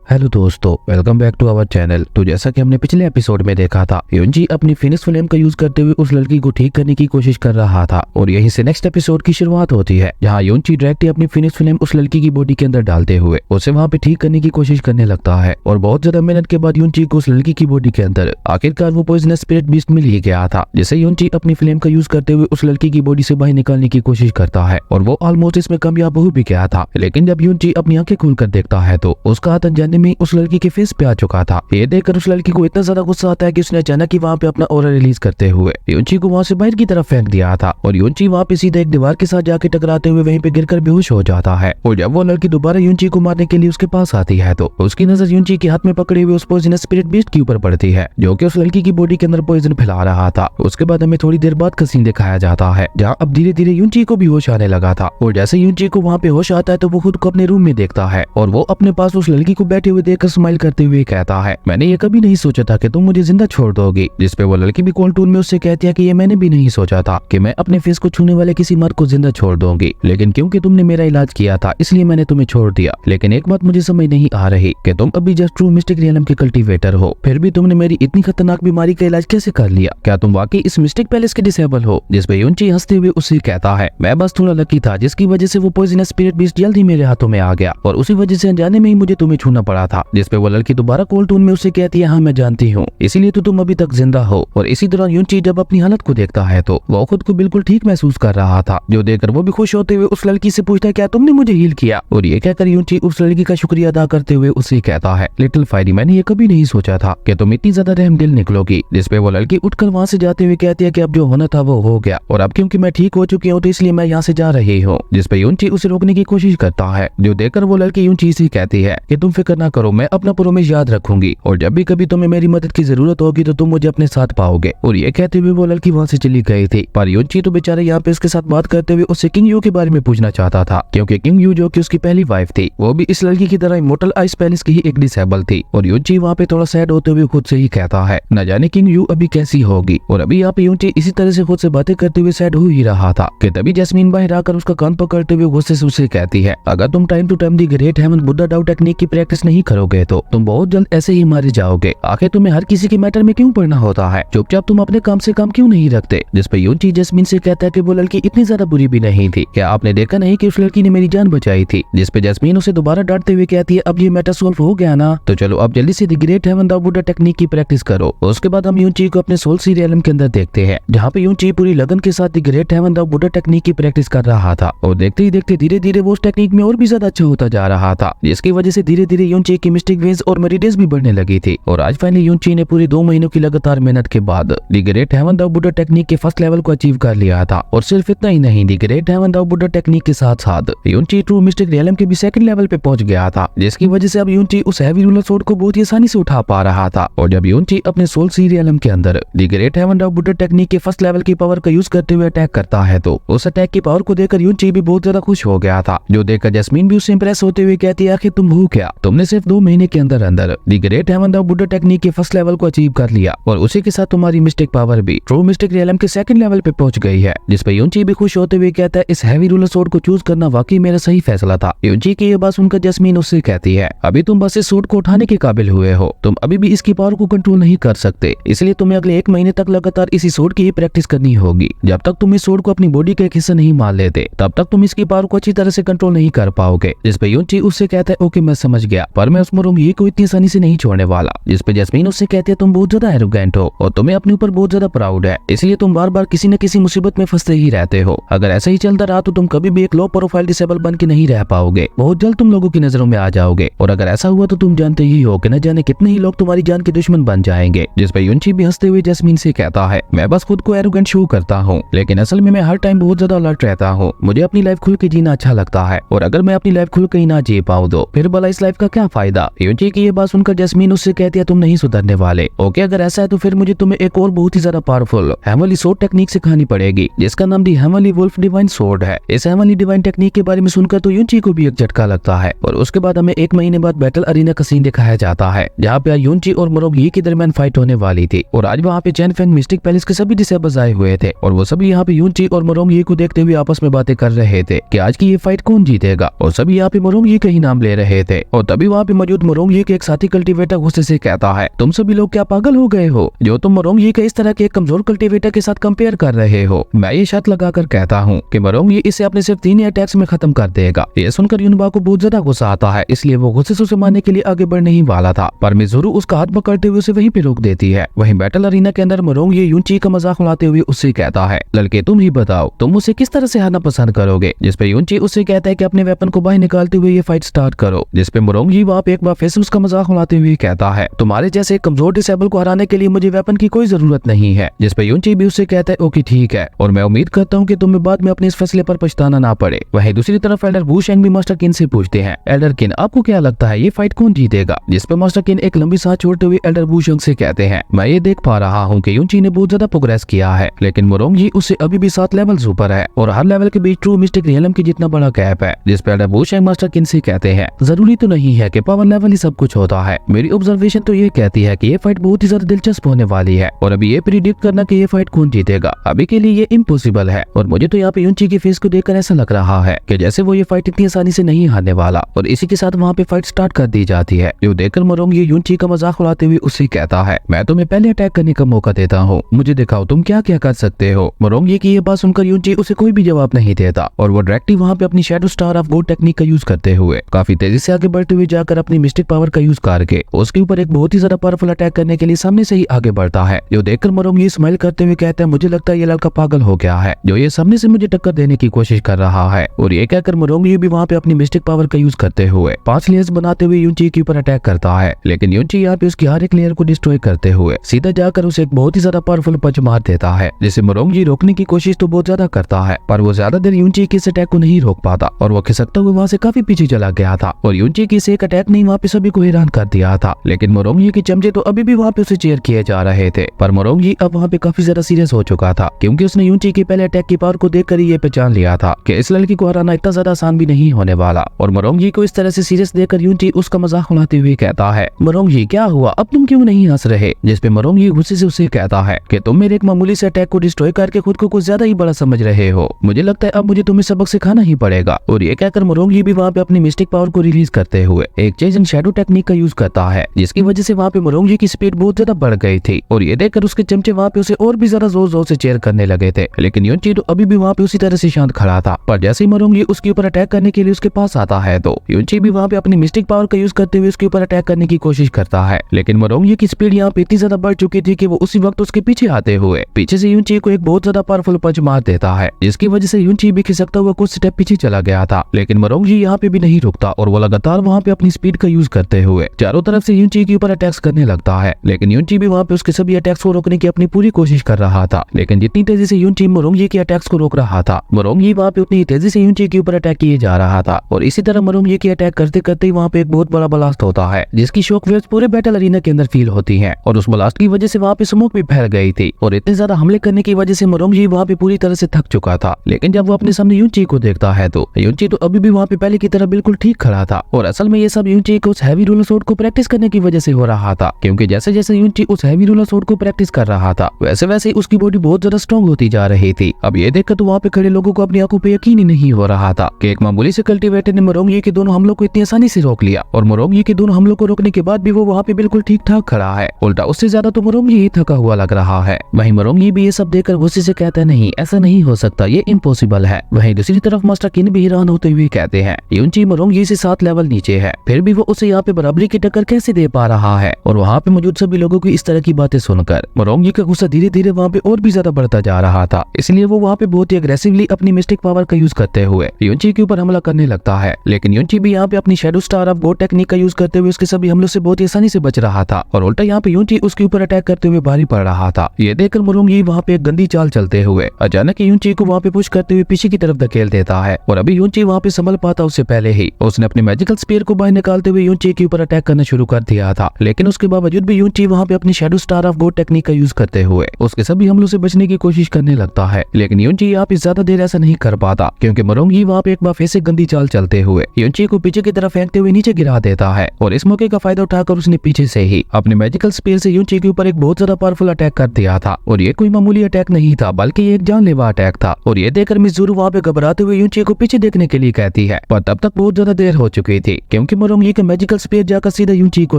Hello दोस्तों, welcome back to our channel. तो जैसा कि हमने पिछले एपिसोड में देखा था, युनजी अपनी फिनिश फ्लेम का यूज करते हुए उस लड़की को ठीक करने की कोशिश कर रहा था और यहीं से नेक्स्ट एपिसोड की शुरुआत होती है, जहां युनजी डायरेक्टली अपनी फिनिश फ्लेम उस लड़की की बॉडी के अंदर डालते हुए उसे वहां पे ठीक करने की कोशिश करने लगता है। और बहुत ज्यादा मेहनत के बाद युनजी को उस लड़की की बॉडी के अंदर आखिरकार वो पॉइजनस स्पिरिट बीस्ट मिल ही गया था, जिसे युनजी अपनी फ्लेम का यूज करते हुए उस लड़की की बॉडी से बाहर निकालने की कोशिश करता है और वो ऑलमोस्ट इसमें कामयाब हो भी गया था। लेकिन जब युनजी अपनी आंखें खोलकर देखता है तो उसका हाथ अनजाने में उस लड़की के फेस पे आ चुका था। ये देखकर उस लड़की को इतना ज्यादा गुस्सा आता है कि उसने अचानक ही वहाँ पे अपना ऑरा रिलीज करते हुए युनजी को वहाँ से बाहर की तरफ फेंक दिया था और युनजी वहाँ पे सीधा एक दीवार के साथ जाके टकराते हुए वहीं पे गिरकर बेहोश हो जाता है। और जब वो लड़की दोबारा युनजी को मारने के लिए उसके पास आती है तो उसकी नजर युनजी के हाथ में पकड़े हुए उस पॉइजनस स्पिरिट बीस्ट के ऊपर पड़ती है, जो कि उस लड़की की बॉडी के अंदर पॉइजन फैला रहा था। उसके बाद हमें थोड़ी देर बाद का सीन दिखाया जाता है, जहाँ अब धीरे धीरे युनजी को भी होश आने लगा था। और जैसे युनजी को वहाँ पे होश आता है तो वो खुद को अपने रूम में देखता है और वो अपने पास उस लड़की को बैठे हुए देखकर स्माइल करते हुए कहता है, मैंने ये कभी नहीं सोचा था कि तुम मुझे जिंदा छोड़ दोगी। जिसपे वो लड़की भी कॉल टून में उससे कहती है कि ये मैंने भी नहीं सोचा था कि मैं अपने फेस को छूने वाले किसी मर्द को जिंदा छोड़ दूंगी, लेकिन क्योंकि तुमने मेरा इलाज किया था इसलिए मैंने तुम्हें छोड़ दिया। लेकिन एक बात मुझे समझ नहीं आ रही कि तुम अभी जस्ट ट्रू मिस्टिक रियलम के कल्टीवेटर हो, फिर भी तुमने मेरी इतनी खतरनाक बीमारी का इलाज कैसे कर लिया? क्या तुम वाकई इस मिस्टिक पैलेस के डिसेबल हो? जिसपे युनजी हंसते हुए उससे कहता है, मैं बस थोड़ा लकी था जिसकी वजह से वो पॉइजनस स्पिरिट बीस्ट जल्द ही मेरे हाथों में आ गया और उसी वजह से अनजाने में ही मुझे तुम्हें छूना पड़ा था। जिसपे वो लड़की दोबारा कॉल टून में उससे कहती है, हाँ मैं जानती हूँ, इसीलिए तो तुम अभी तक जिंदा हो। और इसी दौरान युनजी जब अपनी हालत को देखता है तो वो खुद को बिल्कुल ठीक महसूस कर रहा था, जो देखकर वो भी खुश होते हुए उस लड़की से पूछता है, क्या तुमने मुझे हील किया? और ये कहकर युनजी उस लड़की का शुक्रिया अदा करते हुए उससे कहता है, लिटिल फायरी, मैंने ये कभी नहीं सोचा था कि तुम इतनी ज्यादा रहमदिल निकलोगी। जिसपे वो लड़की उठकर वहाँ से जाते हुए कहती है कि अब जो होना था वो हो गया और अब क्योंकि मैं ठीक हो चुकी हूँ तो इसलिए मैं यहाँ से जा रही हूँ। जिसपे युनजी उसे रोकने की कोशिश करता है, जो देखकर वो लड़की युनजी से कहती है कि तुम फिक्र ना करो, मैं अपना प्रॉमिस याद रखूंगी और जब भी कभी तुम्हें मेरी मदद की जरूरत होगी तो तुम मुझे अपने साथ पाओगे। और ये कहते हुए वो लड़की वहाँ से चली गई थी। पर युनजी तो बेचारे यहाँ पे उसके साथ बात करते हुए उससे किंग यू के बारे में पूछना चाहता था, क्योंकि किंग यू जो कि उसकी पहली वाइफ थी वो भी इस लड़की की तरह इमॉर्टल आइस पैलेस की ही एक डिसेबल थी। और युनजी वहाँ पे थोड़ा सैड होते हुए खुद से ही कहता है, न जाने किंग यू अभी कैसी होगी। और अभी यहाँ पे युनजी इसी तरह से खुद से बातें करते हुए सैड हो ही रहा था कि तभी जैस्मीन बाहर आकर उसका कान पकड़ते हुए गुस्से से उसे कहती है, अगर तुम time to time the great heaven Buddha Dao technique की प्रैक्टिस नहीं करोगे तो तुम बहुत जल्द ऐसे ही मारे जाओगे। आखिर तुम्हें हर किसी के मैटर में क्यों पड़ना होता है? चुपचाप तुम अपने काम से काम क्यों नहीं रखते? जिसपे युनजी जैस्मीन से कहता है कि वो लड़की इतनी ज्यादा बुरी भी नहीं थी, क्या आपने देखा नहीं कि उस लड़की ने मेरी जान बचाई थी? जिसपे जैस्मीन उसे दोबारा डांटते हुए कहती है, अब ये मैटर सॉल्व हो गया ना, तो चलो अब जल्दी से the great heaven Dao Buddha technique की प्रैक्टिस करो। उसके बाद हम युनजी को अपने सोल सीरियलम के अंदर देखते हैं, जहाँ पे युनजी पूरी लगन के साथ the great heaven Dao Buddha technique की प्रैक्टिस कर रहा था। और देखते ही देखते धीरे धीरे वो उस टेक्निक में और भी ज्यादा अच्छा होता जा रहा था, जिसकी वजह से धीरे धीरे युनजी की मिस्टिक वेज और मेरिडेज भी बढ़ने लगी थी। और आज फाइनली युनजी ने पूरे 2 महीनों की लगातार मेहनत के बाद the great heaven Dao Buddha technique के फर्स्ट लेवल को अचीव कर लिया था। और सिर्फ इतना ही नहीं, the great heaven Dao Buddha technique के साथ साथ युनजी ट्रू मिस्टिक रियलम के भी सेकंड लेवल पे पहुंच गया था, जिसकी वजह से अब युनजी उस हैवी रूलर सोर्ड को बहुत ही आसानी से उठा पा रहा था। और जब युनजी अपने सोल सीरियलम के अंदर the great heaven Dao Buddha technique के फर्स्ट लेवल की पावर का यूज करते हुए अटैक करता है तो उस अटैक की पावर को देखकर युनजी भी बहुत ज्यादा खुश हो गया था, जो देखकर जैस्मीन भी उससे इंप्रेस होते हुए कहती है, आखिर तुम हो क्या? तुमने सिर्फ 2 महीने के अंदर अंदर the great heaven Dao Buddha technique के फर्स्ट लेवल को अचीव कर लिया और उसी के साथ तुम्हारी मिस्टिक पावर भी ट्रू मिस्टिक रियलम के सेकंड लेवल पे पहुंच गई है। जिसपे युनजी भी खुश होते हुए कहता है, इस हैवी रूलर सोर्ड को चूज करना वाकई मेरा सही फैसला था। युनजी की ये बात सुनकर जैस्मीन उससे कहती है, अभी तुम बस इस सोर्ड को उठाने के काबिल हुए हो, तुम अभी भी इसकी पावर को कंट्रोल नहीं कर सकते, इसलिए तुम्हें अगले 1 महीने तक लगातार इसी सोर्ड की ही प्रैक्टिस करनी होगी। जब तक तुम इस सोर्ड को अपनी बॉडी का एक हिस्सा नहीं मान लेते तब तक तुम इसकी पावर को अच्छी तरह से कंट्रोल नहीं कर पाओगे। जिसपे युनजी उससे कहता है, ओके मैं समझ गया, पर मैं उस मोरोंगी को इतनी आसानी से नहीं छोड़ने वाला। जिसपे जैस्मीन उससे कहती है, तुम बहुत ज्यादा एरोगेंट हो और तुम्हें अपने ऊपर बहुत ज्यादा प्राउड है, इसलिए तुम बार बार किसी न किसी मुसीबत में फंसते ही रहते हो। अगर ऐसा ही चलता रहा तो तुम कभी भी एक लो प्रोफाइल डिसेबल बन के नहीं रह पाओगे, बहुत जल्द तुम लोगों की नजरों में आ जाओगे और अगर ऐसा हुआ तो तुम जानते ही हो कि न जाने कितने ही लोग तुम्हारी जान के दुश्मन बन जाएंगे। जिसपे युनजी भी हंसते हुए जैस्मीन से कहता है, मैं बस खुद को एरोगेंट शो करता हूँ, लेकिन असल में मैं हर टाइम बहुत ज्यादा अलर्ट रहता हूँ। मुझे अपनी लाइफ खुल के जीना अच्छा लगता है और अगर मैं अपनी लाइफ खुल के ही ना जी पाऊँ तो फिर भला इस लाइफ का क्या फायदा? युनजी की ये बात सुनकर जैस्मीन उससे कहती है, तुम नहीं सुधरने वाले। ओके, अगर ऐसा है तो फिर मुझे तुम्हें एक और बहुत ही ज्यादा पावरफुल हेवनली सोर्ड टेक्निक सिखानी पड़ेगी, जिसका नाम दी हेवनली वुल्फ डिवाइन सोर्ड है। इस हेवनली डिवाइन टेक्निक के बारे में सुनकर तो युनजी को भी एक झटका लगता है। और उसके बाद हमें 1 महीने बाद बैटल अरीना का सीन दिखाया जाता है, जहाँ पे युनजी और मोरोंगी के दरमियान फाइट होने वाली थी। और आज वहाँ पे चैन फैंग मिस्टिक पैलेस के सभी डिसेबल्स आए हुए थे और वो सभी यहाँ पे युनजी और मोरोंगी को देखते हुए आपस में बातें कर रहे थे कि आज की ये फाइट कौन जीतेगा। और सभी यहाँ पे मोरोंगी का ही नाम ले रहे थे। और तभी वहाँ पे मौजूद मोरोंग के एक साथी कल्टीवेटर गुस्से से कहता है, तुम सभी लोग क्या पागल हो गए हो जो तुम मोरोंग के इस तरह के एक कमजोर कल्टीवेटर के साथ कंपेयर कर रहे हो। मैं ये शर्त लगाकर कहता हूँ कि मोरोंग इसे अपने सिर्फ 3 अटैक्स में खत्म कर देगा। ये सुनकर युनबा को बहुत ज्यादा गुस्सा आता है, इसलिए वो गुस्से से उसे मारने के लिए आगे बढ़ने ही वाला था, पर मिज़ोरू उसका हाथ पकड़ते हुए उसे वहीं पे रोक देती है। वहीं बैटल अरीना के अंदर मोरोंग यूनची का मजाक उड़ाते हुए उससे कहता है, लड़के तुम ही बताओ तुम उसे किस तरह से हारना पसंद करोगे। जिस पे यूनची उससे कहता है कि अपने वेपन को बाहर निकालते हुए ये फाइट स्टार्ट करो। जिस पे मोरोंग वहाँ पे एक बार फिर से उसका मजाक उड़ाते हुए कहता है, तुम्हारे जैसे एक कमजोर डिसेबल को हराने के लिए मुझे वेपन की कोई जरूरत नहीं है। जिस पे यूनची भी उससे कहता है, ओके ठीक है, और मैं उम्मीद करता हूँ कि तुम्हें बाद में अपने इस फैसले पर पछताना ना पड़े। वहीं दूसरी तरफ एल्डर वू शेंग भी मास्टर किन से पूछते हैं, एल्डर किन आपको क्या लगता है ये फाइट कौन जीतेगा। जिस पे मास्टर किन एक लंबी सांस छोड़ते हुए एल्डर वू शेंग से कहते हैं, मैं ये देख पा रहा हूँ कि यूनची ने बहुत ज्यादा प्रोग्रेस किया है, लेकिन मोरोंग उससे अभी भी 7 लेवल ऊपर है और हर लेवल के बीच ट्रू मिस्टिक रियलम की जितना बड़ा गैप है। जिस पे एल्डर वू शेंग मास्टर किन से कहते हैं, जरूरी तो नहीं है कि पावर लेवल ही सब कुछ होता है। मेरी ऑब्जर्वेशन तो ये कहती है कि ये फाइट बहुत ही ज्यादा दिलचस्प होने वाली है और अभी ये प्रिडिक्ट करना कि ये फाइट कौन जीतेगा अभी के लिए ये इम्पॉसिबल है। और मुझे तो यहाँ पे यूनची की फेस को देखकर ऐसा लग रहा है कि जैसे वो ये फाइट इतनी आसानी से नहीं हारने वाला, और इसी के साथ वहाँ पे फाइट स्टार्ट कर दी जाती है। जो देखकर मोरोंग यूनची का मजाक उड़ाते हुए उससे कहता है, मैं तुम्हें पहले अटैक करने का मौका देता हूँ, मुझे दिखाओ तुम क्या क्या कर सकते हो। मोरोंग की ये बात सुनकर यूनची उसे कोई भी जवाब नहीं देता और वो डायरेक्टली वहाँ पे अपनी shadow star of God technique का यूज करते हुए काफी तेजी से आगे बढ़ते हुए जाकर अपनी मिस्टिक पावर का यूज करके उसके ऊपर एक बहुत ही ज्यादा पावरफुल अटैक करने के लिए सामने से ही आगे बढ़ता है। जो देखकर मोरोंग स्माइल करते हुए कहता है, मुझे लगता है ये लड़का पागल हो गया है जो ये सामने से मुझे टक्कर देने की कोशिश कर रहा है। और ये कहकर मोरोंग भी वहाँ पे अपनी मिस्टिक पावर का यूज करते हुए 5 लेयर्स बनाते हुए यूनची के ऊपर अटैक करता है, लेकिन यूनची यहाँ पे उसकी हर एक लेयर को डिस्ट्रॉय करते हुए सीधा जाकर उसे एक बहुत ही ज्यादा पावरफुल पंच मार देता है, जिसे मोरोंग रोकने की कोशिश तो बहुत ज्यादा करता है, पर वो ज्यादा देर यूनची के इस अटैक को नहीं रोक पाता और वो खिसकता हुआ वहाँ से काफी पीछे चला गया था। और यूनची की इस एक अटैक ने वहाँ पे सभी को हैरान कर दिया था, लेकिन मोरोंग के चमचे तो अभी भी वहाँ पे उसे चेयर किए जा रहे थे। पर मोरोंग अब वहाँ पे काफी ज्यादा सीरियस हो चुका था, क्योंकि उसने यूनची के पहले अटैक की पावर को देखकर ही ये पहचान लिया था कि इस लड़की को हराना इतना ज्यादा आसान भी नहीं होने वाला। और मोरोंग को इस तरह से सीरियस देखकर यूनची उसका मजाक उड़ाते हुए कहता है, मोरोंग क्या हुआ, अब तुम क्यों नहीं हंस रहे। जिस पे मोरोंग गुस्से से उसे कहता है कि तुम मेरे एक मामूली से अटैक को डिस्ट्रॉय करके खुद को कुछ ज्यादा ही बड़ा समझ रहे हो, मुझे लगता है अब मुझे तुम्हें सबक सिखाना ही पड़ेगा। और ये कहकर मोरोंग भी वहाँ पे अपनी मिस्टिक पावर को रिलीज करते हुए एक चेंज एंड शैडो टेक्निक का यूज करता है, जिसकी वजह से वहाँ पे मोरोंग की स्पीड बहुत ज्यादा बढ़ गई थी। और ये देखकर उसके चमचे वहाँ पे उसे और भी ज्यादा जोर जोर से चेयर करने लगे थे, लेकिन यूनची तो अभी भी वहाँ पे उसी तरह से शांत खड़ा था। पर जैसे ही मोरोंग उसके ऊपर अटैक करने के लिए उसके पास आता है तो यूनची भी वहाँ पे अपनी मिस्टिक पावर का यूज करते हुए उसके ऊपर अटैक करने की कोशिश करता है, लेकिन मोरोंग की स्पीड यहाँ पे इतनी ज्यादा बढ़ चुकी थी कि वो उसी वक्त उसके पीछे आते हुए पीछे से यूनची को एक बहुत ज्यादा पावरफुल पंच मार देता है, जिसकी वजह से यूनची भी खिसकता हुआ कुछ स्टेप पीछे चला गया था। लेकिन मोरोंग यहाँ पे भी नहीं रुकता और वो लगातार वहाँ पे अपनी स्पीड का यूज करते हुए चारों तरफ से यूनची के ऊपर अटैक्स करने लगता है, लेकिन यूनची भी वहाँ पे उसके सभी अटैक्स को रोकने की अपनी पूरी कोशिश कर रहा था। लेकिन जितनी तेजी से यूनची मोरोंग के अटैक्स को रोक रहा था, मोरोंग वहाँ पे उतनी तेजी से यूनची के ऊपर अटैक किए जा रहा था। और इसी तरह मोरोंग के अटैक करते करते वहाँ पे एक बहुत बड़ा ब्लास्ट होता है, जिसकी शॉक वेव्स पूरे बैटल अरीना के अंदर फील होती है। और उस ब्लास्ट की वजह से वहाँ पे स्मोक भी फैल गई थी और इतने ज्यादा हमले करने की वजह से मोरोंग वहाँ पे पूरी तरह से थक चुका था। लेकिन जब वो अपने सामने यूनची को देखता है तो यूनची तो अभी भी वहाँ पे पहले की तरह बिल्कुल ठीक खड़ा था। और असल में ये सब यूनची को उस हैवी रोलर शॉट को प्रैक्टिस करने की वजह से हो रहा था, क्योंकि जैसे जैसे यूनची उस हैवी रोलर शॉट को प्रैक्टिस कर रहा था वैसे वैसे उसकी बॉडी बहुत ज्यादा स्ट्रॉन्ग होती जा रही थी। अब ये देखकर तो वहाँ पे खड़े लोगों को अपनी आंखों पे यकीन ही नहीं हो रहा था कि एक मामूली से कल्टीवेटर ने मोरोंग के दोनों हमलों को इतनी आसानी से रोक लिया। और मोरोंग के दोनों हमलों को रोकने के बाद भी वो वहाँ पे बिल्कुल ठीक ठाक खड़ा है, उल्टा उससे ज्यादा तो मोरोंग ही थका हुआ लग रहा है। वहीं मोरोंग भी ये सब देखकर गुस्से से कहता है, नहीं ऐसा नहीं हो सकता, ये इम्पॉसिबल है। वहीं दूसरी तरफ मास्टर किन भी हैरान होते हुए कहते हैं, यूनची मोरोंग से 7 लेवल नीचे है, फिर भी वो उसे यहाँ पे बराबरी की टक्कर कैसे दे पा रहा है। और वहाँ पे मौजूद सभी लोगों की इस तरह की बातें सुनकर मोरोंग का गुस्सा धीरे धीरे वहाँ पे और भी ज्यादा बढ़ता जा रहा था, इसलिए वो वहाँ पे बहुत ही अग्रेसिवली अपनी मिस्टिक पावर का यूज करते हुए यूनची के ऊपर हमला करने लगता है। लेकिन यूनची भी यहाँ पे अपनी shadow star of God technique का यूज करते हुए उसके सभी हमलों से बहुत ही आसानी से बच रहा था और उल्टा यहाँ पे यूनची उसके ऊपर अटैक करते हुए भारी पड़ रहा था। ये देखकर मोरोंग वहाँ पे एक गंदी चाल चलते हुए अचानक यूनची को वहाँ पे पुश करते हुए पीछे की तरफ धकेल देता है। और अभी यूनची वहाँ पे संभल पाता उससे पहले ही उसने अपने मैजिकल स्पीयर को बाहर निकालते हुए यूनची के ऊपर अटैक करना शुरू कर दिया था। लेकिन उसके बावजूद भी यूनची वहाँ पे अपनी shadow star of God technique का यूज करते हुए उसके सभी हमलों से बचने की कोशिश करने लगता है। लेकिन यूनची यहाँ पे ज्यादा देर ऐसा नहीं कर पाता, क्योंकि मोरोंग वहाँ पे एक बार फिर से गंदी चाल चलते हुए यूनची को पीछे की तरफ फेंकते हुए नीचे गिरा देता है। और इस मौके का फायदा उठाकर उसने पीछे से ही अपने मैजिकल स्पीयर से यूनची के ऊपर एक बहुत ज्यादा पावरफुल अटैक कर दिया था। और ये कोई मामूली अटैक नहीं था, बल्कि ये एक जानलेवा अटैक था। और ये देखकर मिज़ोरू वहाँ पे घबराते हुए यूनची को पीछे देखने के लिए कहती है, पर तब तक बहुत ज्यादा देर हो चुकी थी, क्योंकि मोरोंगी के मैजिकल स्पीयर जाकर सीधा यूनची को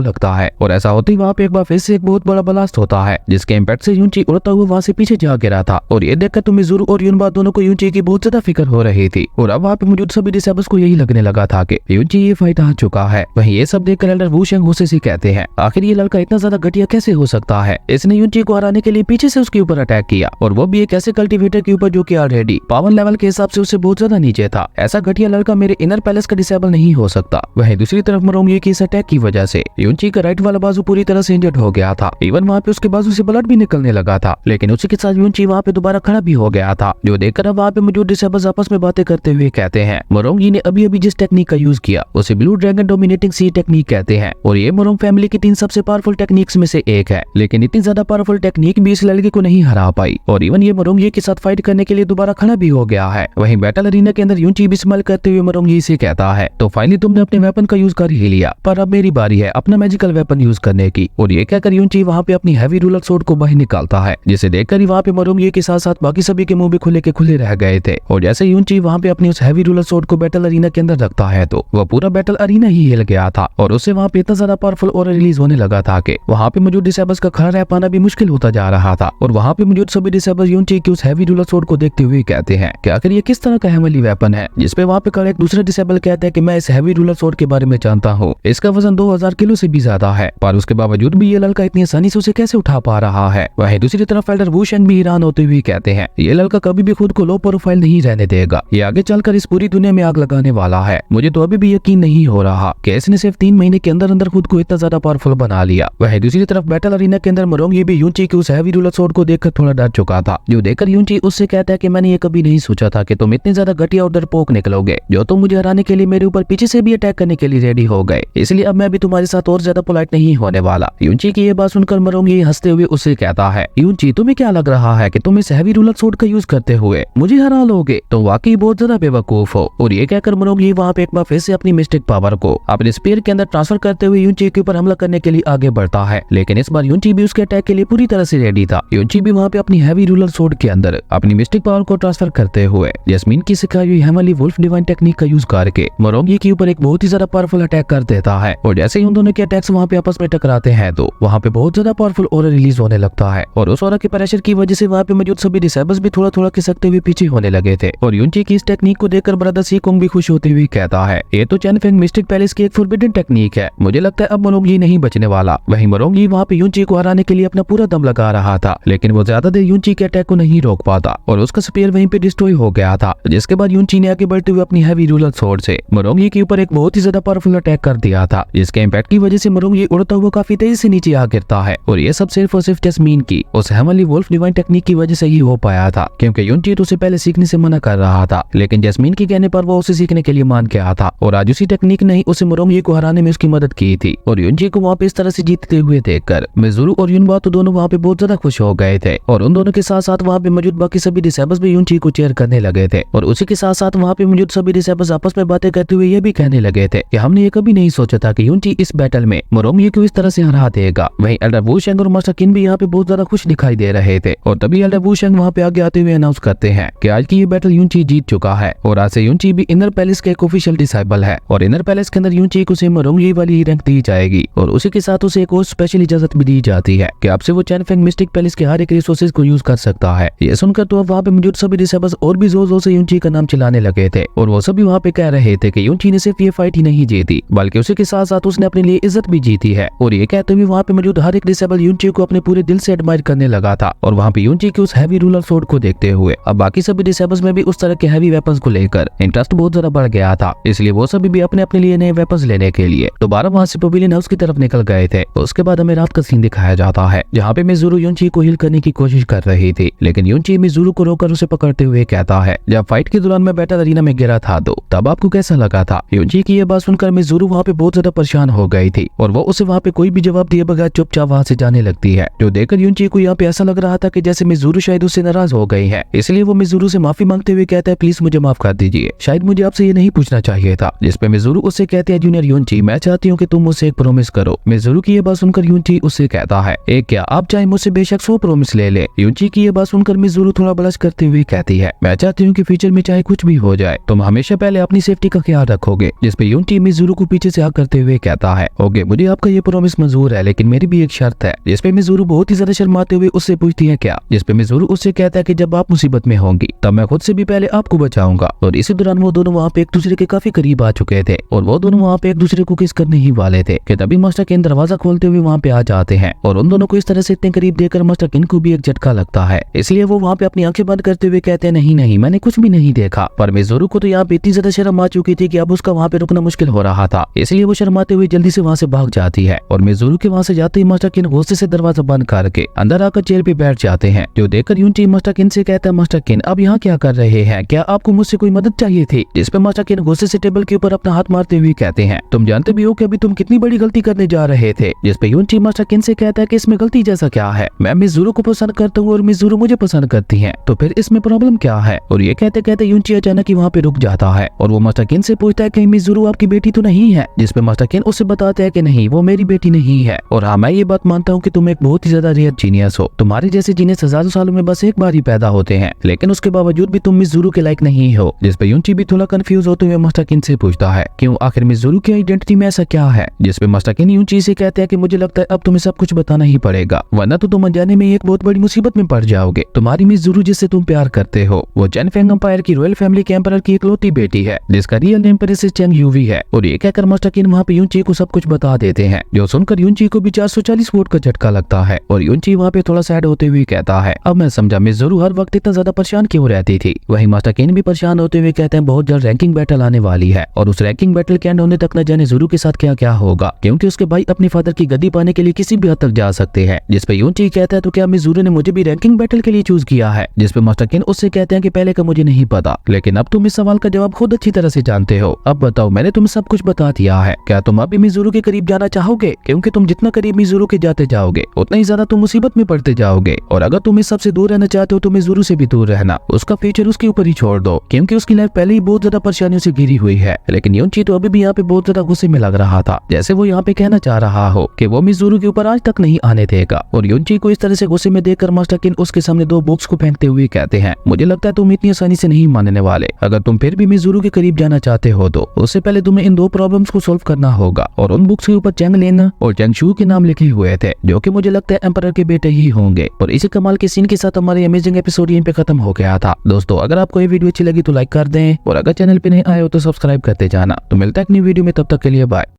लगता है और ऐसा होते ही वहाँ पे एक बार फिर से एक बहुत बड़ा ब्लास्ट होता है, जिसके इम्पैक्ट से यूनची उड़ता हुआ वहाँ से पीछे जा गिरा था। और ये देखकर तो मिज़ुरू और युनबा दोनों को यूनची की बहुत ज्यादा फिक्र हो रही थी और अब वहाँ पे मौजूद सभी डिसेबल्स को यही लगने लगा था कि यूनची ये फाइट हार चुका है। वहीं ये सब देखकर एल्डर वुशेंग गुस्से से कहते हैं, आखिर ये लड़का इतना ज्यादा घटिया कैसे हो सकता है, इसने यूनची को हराने के लिए पीछे से उसके ऊपर अटैक किया और वो भी एक ऐसे कल्टीवेटर के ऊपर जो कि ऑलरेडी पावर लेवल के हिसाब से उससे बहुत ज्यादा नीचे था। ऐसा घटिया लड़का मेरे इनर पैलेस का डिसेबल नहीं हो सकता। वहीं दूसरी तरफ मोरोंगी की इस अटैक की वजह से यूनची का राइट वाला बाजू पूरी तरह से इंजर्ड हो गया था। इवन वहाँ पे उसके बाजू से ब्लड भी निकलने लगा था, लेकिन उसी के साथ यूनची वहाँ पे दोबारा खड़ा भी हो गया था, जो देखकर अब वहाँ पे मौजूद डिसेबल्स आपस में बातें करते हुए कहते हैं, मोरोंगी ने अभी अभी जिस टेक्निक का यूज किया उसे ब्लू ड्रैगन डोमिनेटिंग सी टेक्निक कहते हैं और ये मोरोंग फैमिली की 3 सबसे पावरफुल टेक्निक्स में से एक है। लेकिन इतनी ज्यादा पावरफुल टेक्निक भी इस लड़के को नहीं हरा पाई और इवन ये मोरोंगी के साथ फाइट करने के लिए दोबारा खड़ा भी हो गया है। वहीं बैटल अरीना के अंदर यूनची भी स्माइल करते हुए मोरोंगी से कहता है, तो फाइनली तुमने अपने वेपन का यूज कर ही लिया, पर अब मेरी बारी है अपना मैजिकल वेपन यूज करने की। और ये कहकर यूनची वहाँ पे अपनी हैवी रूलर सोर्ड को बाहर निकालता है, जिसे देखकर ही वहाँ पे मोरोंगी के साथ साथ बाकी सभी के मुंह भी खुले के खुले रह गए थे। और जैसे यूनची वहाँ पे अपनी उस हैवी रूलर सोर्ड को बैटल अरीना के अंदर रखता है तो वह पूरा बैटल अरीना ही हिल गया था और उससे वहाँ पे इतना ज्यादा पावरफुल और रिलीज होने लगा था कि वहाँ पे मौजूद डिसेबल्स का खड़ा रह पाना भी मुश्किल होता जा रहा था। और वहाँ पे मौजूद सभी डिसेबल्स यूनची की उस हैवी रूलर सोर्ड को देखते हुए कहते हैं कि आखिर ये किस तरह का हैमली वेपन है, जिसपे वहाँ पे एक दूसरा डिसेबल कहता है कि मैं इस हैवी रूलर सोर्ड के बारे में जानता हूँ, इसका वजन 2000 किलो से भी ज्यादा है, पर उसके बावजूद भी ये लड़का इतनी आसानी से उसे कैसे उठा पा रहा है। वहीं दूसरी तरफ एल्डर वुशेंग भी हैरान होते हुए कहते हैं, ये लड़का कभी भी खुद को लो प्रोफाइल नहीं रहने देगा, ये आगे चलकर इस पूरी दुनिया में आग लगाने वाला है। मुझे तो अभी भी यकीन नहीं हो रहा कि इसने सिर्फ 3 महीने के अंदर अंदर खुद को इतना ज्यादा पावरफुल बना लिया। वहीं दूसरी तरफ बैटल अरीना के अंदर मोरोंगी भी यूनची की उस हैवी रूलर सोर्ड को देखकर थोड़ा डर चुका था, जो देखकर यूनची उससे कहता है कि मैंने ये कभी नहीं सोचा था कि तुम इतने ज्यादा घटिया और डरपोक निकलोगे, जो तुम मुझे हराने के लिए मेरे ऊपर पीछे से भी अटैक करने के लिए रेडी हो गए, इसलिए अब मैं भी तुम्हारे साथ और ज्यादा पोलाइट नहीं होने वाला। यूनची की ये बात सुनकर मोरोंगी हंसते हुए उससे कहता है, यूनची तुम्हें क्या लग रहा है कि तुम इस हैवी रूलर सोर्ड का यूज करते हुए मुझे हरा लोगे? तो वाकई बहुत ज्यादा बेवकूफ हो। और ये कहकर मोरोंगी वहाँ पे एक बार फिर से अपनी मिस्टिक पावर को अपने स्पीयर के अंदर ट्रांसफर करते हुए यूनची के ऊपर हमला करने के लिए आगे बढ़ता है, लेकिन इस बार यूनची भी उसके अटैक के लिए पूरी तरह से रेडी था। यूनची भी वहाँ पे अपनी हैवी रूलर सोर्ड के अंदर अपनी मिस्टिक पावर को ट्रांसफर करते हुए जैस्मीन की सिखाई हुई हेमली वुल्फ डिवाइन टेक्निक का यूज करके मोरोंगी के ऊपर एक बहुत ही ज्यादा पावरफुल अटैक कर देता है। और जैसे ही उन दोनों के अटैक्स वहाँ पे आपस में टकराते हैं तो वहाँ पे बहुत ज्यादा पावरफुल ऑरा रिलीज होने लगता है और उस ऑरा के प्रेशर की वजह से वहाँ पे मौजूद सभी डिसेबल्स भी थोड़ा थोड़ा खिसकते हुए पीछे होने लगे थे। और यूनची की इस टेक्निक को देखकर ब्रदर सीकोंग भी खुश होते हुए कहता है, ये तो चैनफेंग मिस्टिक पैलेस की एक फॉरबिडन टेक्निक है, मुझे लगता है अब मोरोंगी नहीं बचने वाला। वहीं मोरोंगी वहाँ पे यूनची को हराने के लिए अपना पूरा दम लगा रहा था, लेकिन वो ज्यादा देर यूनची के अटैक को नहीं रोक पाता और उसका स्पीयर वहीं पे डिस्ट्रॉय हो गया था, जिसके बाद यूनची ने आगे बढ़ते हुए अपनी हैवी रूलर सोर्ड से मोरोंगी के ऊपर एक बहुत ही ज्यादा पावरफुल अटैक कर दिया था, जिसके इम्पैक्ट की वजह से मोरोंगी उड़ता हुआ काफी तेजी से नीचे आ गिरता है। और ये सब सिर्फ और सिर्फ जैस्मीन की उस हेमली वुल्फ डिवाइन टेक्निक की वजह से ही हो पाया था, क्योंकि यूनची तो उसे पहले सीखने से मना कर रहा था, लेकिन जैस्मीन के कहने पर वो उसे सीखने के लिए मान गया था और आज उसी टेक्निक ने उसे मोरोंगी को हराने में उसकी मदद की थी। और यूनची को वहाँ पे इस तरह से जीतते हुए देखकर मिज़ुरू और युनबा तो दोनों वहाँ पे बहुत ज्यादा खुश हो गए थे और उन दोनों के साथ साथ वहाँ पे मौजूद बाकी सभी डिसेबल्स भी यूनची को चेयर करने लगे थे। और उसी के साथ साथ वहाँ पे मौजूद सभी डिसेबल्स आपस में बातें करते हुए ये भी कहने लगे थे कि हमने ये कभी नहीं सोचा था कि यूनची इस बैटल में मोरोंगी को इस तरह से हरा देगा। वहीं एल्डर वुशेंग और मास्टर किन भी यहाँ पे बहुत ज्यादा खुश दिखाई दे रहे थे और तभी एल्डर वुशेंग वहाँ पे आगे आते हुए अनाउंस करते हैं कि आज की ये बैटल यूनची जीत चुका है और आज से यूनची भी इनर पैलेस के एक ऑफिशियल डिसेबल है और इनर पैलेस के अंदर यूनची को उसे मोरोंगी वाली रैंक दी जाएगी और उसी के साथ उसे एक और स्पेशल इजाजत भी दी जाती है कि आपसे वो चैनफेंग मिस्टिक पैलेस के हर एक रिसोर्सेज को यूज कर सकता है। ये सुनकर तो अब वहाँ पे मौजूद सभी डिसेबल्स और भी जोर जोर से यूनची का नाम चिल्लाने लगे थे और वो सभी वहाँ पे कह रहे थे कि यूनची ने सिर्फ ये फाइट ही नहीं जीती बल्कि उसी के साथ साथ उसने अपने लिए इज्जत भी जीती है। और ये कहते हुए वहाँ पे मौजूद हर एक डिसेबल यूनची को अपने पूरे दिल से एडमायर करने लगा था और वहाँ पे यूनची की उस हैवी रूलर सोर्ड को देखते हुए अब बाकी सभी डिसेबल्स में भी उस तरह के हैवी वेपन्स को लेकर इंटरेस्ट बहुत ज्यादा बढ़ गया था, इसलिए वो सभी भी अपने अपने लिए नए वेपन्स लेने के लिए दोबारा वहाँ से पवेलियन हाउस की तरफ निकल गए थे। उसके बाद हमें रात का सीन दिखाया जाता है जहाँ पे मिज़ुरू यूनची को हील करने की कोशिश कर रही थी, लेकिन यूनची मिज़ुरू को रोककर उसे पकड़ते हुए कहता है, जब फाइट के दौरान मैं बैटल अरीना में गिरा था तो तब आपको कैसा लगा था? यूनची की ये बात सुनकर मिज़ुरू वहाँ पे बहुत ज्यादा परेशान हो गई थी और वो उसे वहाँ पे कोई भी जवाब दिए बगैर चुपचाप वहाँ से जाने लगती है, जो देखकर यूनची को यहाँ पे ऐसा लग रहा था कि जैसे मिज़ुरू शायद उससे नाराज हो गई है। इसलिए वो मिज़ुरू से माफी मांगते हुए कहता है, प्लीज मुझे माफ कर दीजिए, शायद मुझे आपसे ये नहीं पूछना चाहिए था। जिसपे मिज़ुरू उससे कहते हैं, जूनियर यूनची मैं चाहती हूँ कि तुम मुझसे एक प्रॉमिस करो। मिज़ुरू की ये बात सुनकर यूनची उससे कहता है, एक क्या, आप चाहे मुझसे बेशक 100 प्रॉमिस ले ले। यूनची की ये बात सुनकर मिज़ुरू थोड़ा ब्लश करते हुए कहती है, मैं चाहती हूँ कि फ्यूचर में चाहे कुछ भी हो जाए तुम हमेशा पहले अपनी सेफ्टी का ख्याल रखोगे। जिसपे यूनची मिज़ूरू को पीछे से आग करते हुए कहता है, ओके मुझे आपका ये प्रॉमिस मंजूर है, लेकिन मेरी भी एक शर्त है। जिसपे मिज़ूरू बहुत ही ज्यादा शर्माते हुए उससे पूछती है क्या। जिसपे मिज़ूरू उससे कहता है कि जब आप मुसीबत में होंगी तब मैं खुद से भी पहले आपको बचाऊंगा। और इसी दौरान वो दोनों वहाँ पे एक दूसरे के काफी करीब आ चुके थे और वो दोनों वहाँ पे एक दूसरे को किस करने ही वाले थे कि तभी मास्टर केन दरवाजा खोलते हुए वहाँ पे आ जाते हैं और उन दोनों को इस तरह से इतने करीब देखकर मास्टर केन को भी एक झटका लगता है। इसलिए वो वहाँ पे अपनी आंखें बंद करते हुए कहते हैं, नहीं नहीं मैंने कुछ भी नहीं देखा। पर मिज़ूरू को तो यहाँ पे इतनी ज्यादा शर्म आ चुकी थी कि अब उसका वहाँ पे रुकना मुश्किल हो रहा था, इसलिए वो शर्माते हुए जल्दी से वहाँ से भाग जाती है। और मिज़ूरू के वहाँ से जाते ही मास्टर केन गुस्से से दरवाजा बंद करके अंदर आकर चेयर पे बैठ जाते हैं। जो देखकर यूनची मास्टर केन से कहता है, मास्टर केन अब यहाँ क्या कर रहे हैं, क्या आपको मुझसे कोई मदद चाहिए थी। जिसपे मास्टर केन गुस्से से टेबल के ऊपर अपना हाथ मारते हुए कहते हैं, तुम जानते भी हो कि अभी तुम कितनी बड़ी गलती करने जा रहे थे। जिसपे यूनची मास्टर केन से कहता है कि इसमें गलती जैसा क्या है, मैं मिज़ूरू को पसंद करता हूँ और मिज़ूरू मुझे पसंद करती है, तो फिर इसमें प्रॉब्लम क्या है। और ये कहते कहते यूनची अचानक ही वहाँ पे रुक जाता है और वो मास्टर केन से पूछता है, कहीं मिज़ूरू आपकी बेटी तो नहीं है। जिसपे मास्टर केन उससे बताते हैं कि नहीं वो मेरी बेटी नहीं है, और हाँ मैं ये बात मानता हूँ कि तुम एक बहुत ही ज्यादा रेयर जीनियस हो, तुम्हारे जैसे जीनियस हजारों सालों में बस एक बार ही पैदा होते हैं, लेकिन उसके बावजूद भी तुम मिज़ूरू के लायक नहीं हो। जिसपे यूनची भी थोड़ा कंफ्यूज होते हुए मास्टर केन से पूछता है, क्यों आखिर मिज़ूरू की आइडेंटिटी में ऐसा क्या है। जिसपे मास्टर केन यूनची से कहते हैं कि मुझे लगता है अब तुम्हें सब कुछ बताना ही पड़ेगा, वरना तो तुम अनजाने में एक बहुत बड़ी मुसीबत में पड़ जाओगे। तुम्हारी मिज़ूरू जिससे तुम प्यार करते हो वो चैन फेंग एम्पायर की रॉयल फैमिली के एम्परर की इकलौती बेटी है, जिसका real name princess Cheng Yuwei है। और ये कहकर मास्टर केन वहाँ पे यूनची को सब कुछ बता देते हैं, जो सुनकर यूनची को भी 440 वोट का झटका लगता है। और यूनची वहाँ पे थोड़ा सैड होते हुए कहता है, अब मैं समझा मिज़ूरू हर वक्त इतना ज्यादा परेशान क्यों रहती थी। वहीं मास्टर केन भी परेशान होते हुए कहते हैं, बहुत जल्द रैंकिंग बैटल आने वाली है और उस रैंकिंग बैटल के एंड होने तक न जाने ज़ूरू के साथ क्या क्या होगा, क्योंकि उसके भाई अपने फादर की गद्दी पाने के लिए किसी भी हद तक जा सकते हैं। जिसपे यूनची कहता है, तो क्या मिज़ूरू ने मुझे भी रैंकिंग बैटल के लिए चूज किया है। जिसपे मास्टर केन उससे कहते हैं कि पहले का मुझे नहीं पता, लेकिन अब तुम इस सवाल का जवाब खुद अच्छी तरह से जानते हो। अब बताओ मैंने तुम्हें सब कुछ बता दिया है, क्या तुम अभी मिज़ूरू के करीब जाना चाहोगे, क्योंकि तुम जितना करीब मिज़ूरू के जाते जाओगे उतना ही ज्यादा तुम मुसीबत में पड़ते जाओगे। और अगर तुम इस सबसे दूर रहना चाहते हो तो मिज़ूरू से भी दूर रहना, उसका फ्यूचर उसके ऊपर ही छोड़ दो, क्योंकि उसकी लाइफ पहले ही बहुत ज्यादा परेशानियों से घिरी हुई है। लेकिन यूनची तो अभी भी यहाँ पे बहुत ज्यादा गुस्से में लग रहा था, जैसे वो यहाँ पे कहना चाह रहा हो कि वो मिज़ूरू के ऊपर आज तक नहीं आने देगा। और यूनची को इस तरह से गुस्से में देखकर मास्टर केन उसके सामने 2 बॉक्स को फेंकते हुए कहते हैं, मुझे लगता है तुम इतनी आसानी से नहीं मानने वाले। अगर तुम फिर भी मिज़ूरू के करीब जाना चाहते हो तो उससे पहले तुम्हें इन 2 प्रॉब्लम्स को सॉल्व करना होगा। और उन बुक्स के ऊपर चैंग लेन और चैंग शू के नाम लिखे हुए थे, जो कि मुझे लगता है एम्परर के बेटे ही होंगे। और इसी कमाल के सीन के साथ हमारे अमेजिंग एपिसोड यहीं पे खत्म हो गया था। दोस्तों अगर आपको ये वीडियो अच्छी लगी तो लाइक कर दें, और अगर चैनल पे नहीं आए हो तो सब्सक्राइब करते जाना। तो मिलता है एक नई वीडियो में, तब तक के लिए बाय।